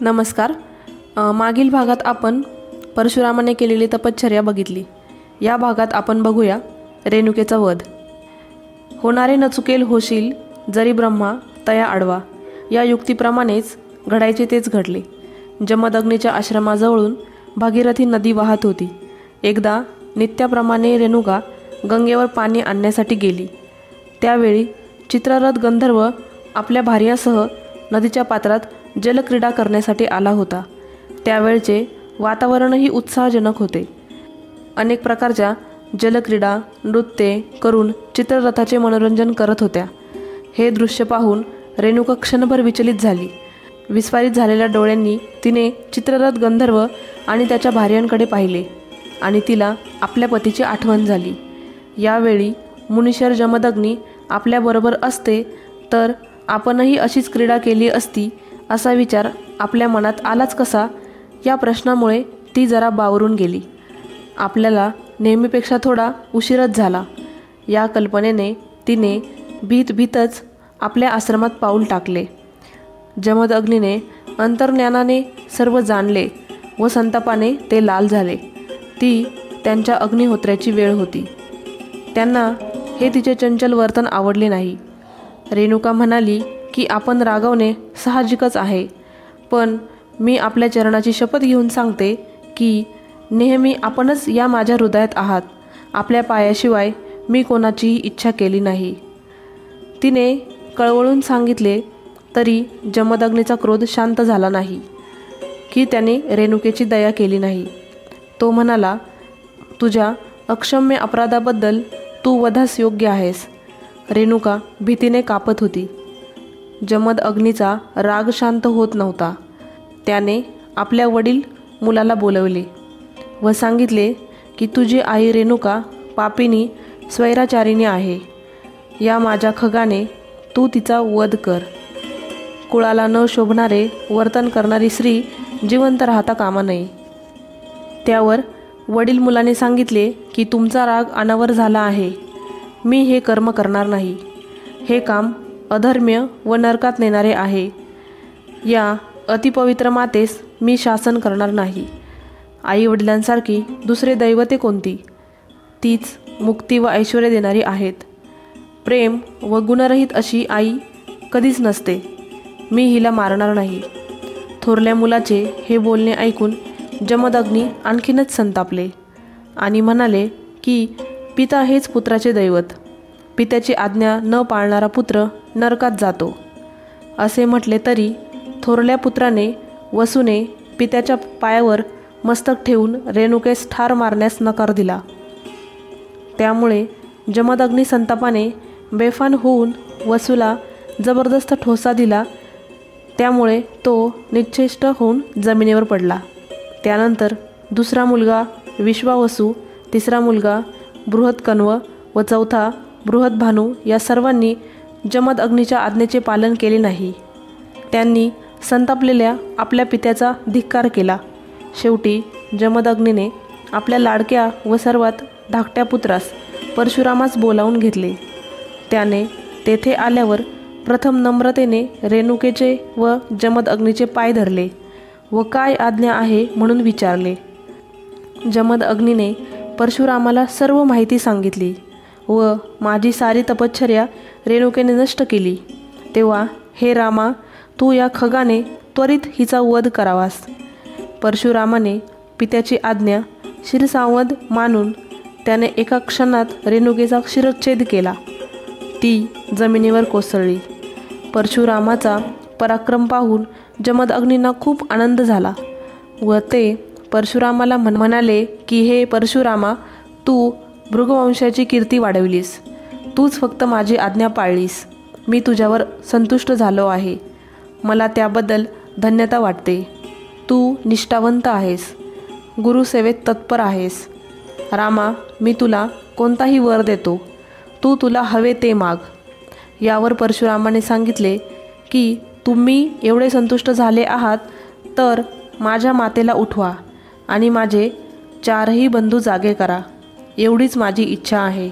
नमस्कार. मागील भागात आपण परशुरामाने केलेली तपश्चर्या बघितली. या भागात आपण बघूया रेणुकेचा वध. होणारे न चुकेल होशील जरी ब्रह्मा तया आडवा, या युक्तीप्रमाणेच घडायचे तेच घडले. जमदग्नीच्या आश्रमाजवळून भागीरथी नदी वाहत होती. एकदा नित्याप्रमाणे रेणुका गंगेवर पाणी आणण्यासाठी गेली. त्यावेळी चित्ररथ गंधर्व आपल्या भार्यासह नदीच्या पात्रात जलक्रीडा करण्यासाठी आला होता. त्यावेळचे वातावरणही उत्साहजनक होते. अनेक प्रकारच्या जलक्रीडा नृत्ये करून चित्ररथाचे मनोरंजन करत होत्या. हे दृश्य पाहून रेणुका क्षणभर विचलित झाली. विस्फारित झालेल्या डोळ्यांनी तिने चित्ररथ गंधर्व आणि त्याच्या भार्यांकडे पाहिले आणि तिला आपल्या पतीची आठवण झाली. यावेळी मुनीश्वर जमदग्नी आपल्याबरोबर असते तर आपणही अशीच क्रीडा केली असती असा विचार आपल्या मनात आलाच कसा, या प्रश्नामुळे ती जरा बावरून गेली. आपल्याला नेहमीपेक्षा थोडा उशीरच झाला, या कल्पनेने तिने भीतच आपल्या आश्रमात पाऊल टाकले. जमदग्नीने अंतर्ज्ञानाने सर्व जाणले व संतापाने ते लाल झाले. ती त्यांच्या अग्निहोत्र्याची वेळ होती. त्यांना हे तिचे चंचल वर्तन आवडले नाही. रेणुका म्हणाली की आपण रागवणे साहजिकच आहे, पण मी आपल्या चरणाची शपथ घेऊन सांगते की नेहमी आपणच या माझ्या हृदयात आहात. आपल्या पायाशिवाय मी कोणाचीही इच्छा केली नाही. तिने कळवळून सांगितले तरी जमदग्नीचा क्रोध शांत झाला नाही की त्याने रेणुकेची दया केली नाही. तो म्हणाला, तुझ्या अक्षम्य अपराधाबद्दल तू वधास योग्य आहेस. रेणुका भीतीने कापत होती. जमदग्नीचा राग शांत होत नव्हता. त्याने आपल्या वडील मुलाला बोलवले व सांगितले की तुझी आई रेणुका पापिनी स्वैराचारिणी आहे. या माझ्या खगाने तू तिचा वध कर. कुळाला न शोभणारे वर्तन करणारी स्त्री जिवंत राहता कामा नये. त्यावर वडील मुलाने सांगितले की तुमचा राग अनावर झाला आहे. मी हे कर्म करणार नाही. हे काम अधर्म्य व नरकात नेणारे आहे. या अतिपवित्र मातेस मी शासन करणार नाही. आई वडिलांसारखी दुसरे दैवते कोणती? तीच मुक्ती व ऐश्वर्य देणारी आहेत. प्रेम व गुणरहित अशी आई कधीच नसते. मी हिला मारणार नाही. थोरल्या मुलाचे हे बोलणे ऐकून जमदग्नी आणखीनच संतापले आणि म्हणाले की पिता हेच पुत्राचे दैवत. पित्याची आज्ञा न पाळणारा पुत्र नरकात जातो. असे म्हटले तरी थोरल्या पुत्राने वसूने पित्याच्या पायावर मस्तक ठेवून रेणुकेस ठार मारण्यास नकार दिला. त्यामुळे जमदग्नी संतापाने बेफान होऊन वसूला जबरदस्त ठोसा दिला. त्यामुळे तो निश्चेष्ट होऊन जमिनीवर पडला. त्यानंतर दुसरा मुलगा विश्वावसू, तिसरा मुलगा बृहत्कण्व व चौथा बृहद्भानू या सर्वांनी जमदग्नीच्या आज्ञेचे पालन केले नाही. त्यांनी संतापलेल्या आपल्या पित्याचा धिक्कार केला. शेवटी जमदग्नीने आपल्या लाडक्या व सर्वात धाकट्या पुत्रास परशुरामास बोलावून घेतले. त्याने तेथे आल्यावर प्रथम नम्रतेने रेणुकेचे व जमदग्नीचे पाय धरले व काय आज्ञा आहे म्हणून विचारले. जमदग्नीने परशुरामाला सर्व माहिती सांगितली व माझी सारी तपश्चर्या रेणुकेने नष्ट केली. तेव्हा हे रामा, तू या खगाने त्वरित हिचा वध करावास. परशुरामाने पित्याची आज्ञा शिरसावध मानून त्याने एका क्षणात रेणुकेचा शिरच्छेद केला. ती जमिनीवर कोसळली. परशुरामाचा पराक्रम पाहून जमदग्नींना खूप आनंद झाला व ते परशुरामाला म्हणाले की हे परशुरामा, तू भृगवंशाची कीर्ती वाढविलीस. तूच फक्त माझी आज्ञा पाळलीस. मी तुझ्यावर संतुष्ट झालो आहे. मला त्याबद्दल धन्यता वाटते. तू निष्ठावंत आहेस. गुरुसेवेत तत्पर आहेस. रामा, मी तुला कोणताही वर देतो. तू तुला हवे ते माग. यावर परशुरामाने सांगितले की तुम्ही एवढे संतुष्ट झाले आहात तर माझ्या मातेला उठवा आणि माझे चारही बंधू जागे करा. एवढीच माझी इच्छा आहे.